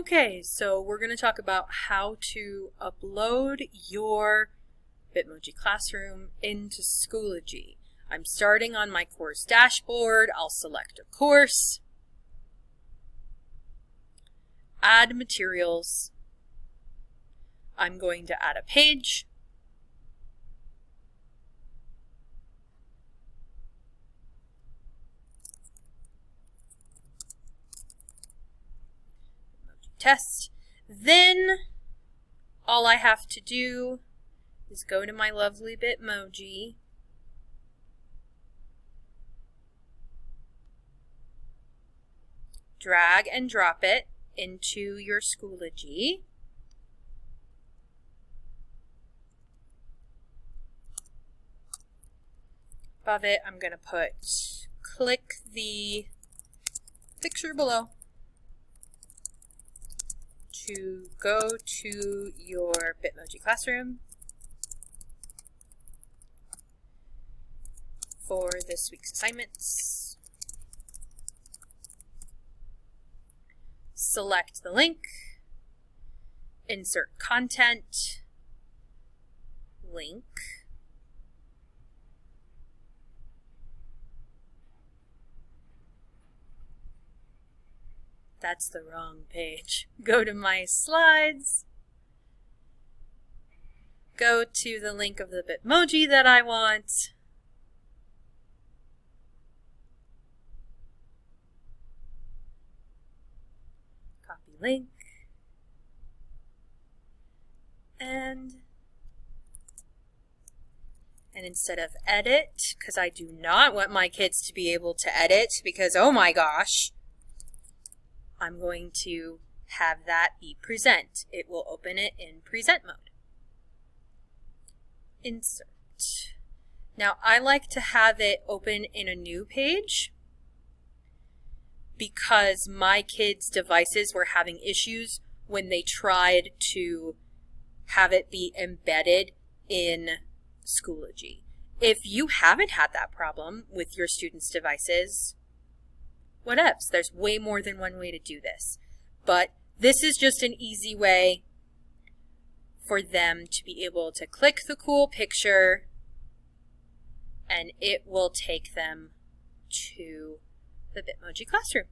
Okay, so we're going to talk about how to upload your Bitmoji classroom into Schoology. I'm starting on my course dashboard. I'll select a course, add materials. I'm going to add a page. Test. Then all I have to do is go to my lovely Bitmoji, drag and drop it into your Schoology. Above it, I'm going to click the picture below to go to your Bitmoji classroom for this week's assignments. Select the link, insert content, link, that's the wrong page. Go to my slides, go to the link of the Bitmoji that I want, copy link, and instead of edit, because I do not want my kids to be able to edit because oh my gosh, I'm going to have that be present. It will open it in present mode. Insert. Now I like to have it open in a new page because my kids' devices were having issues when they tried to have it be embedded in Schoology. If you haven't had that problem with your students' devices, whatevs. There's way more than one way to do this. But this is just an easy way for them to be able to click the cool picture and it will take them to the Bitmoji classroom.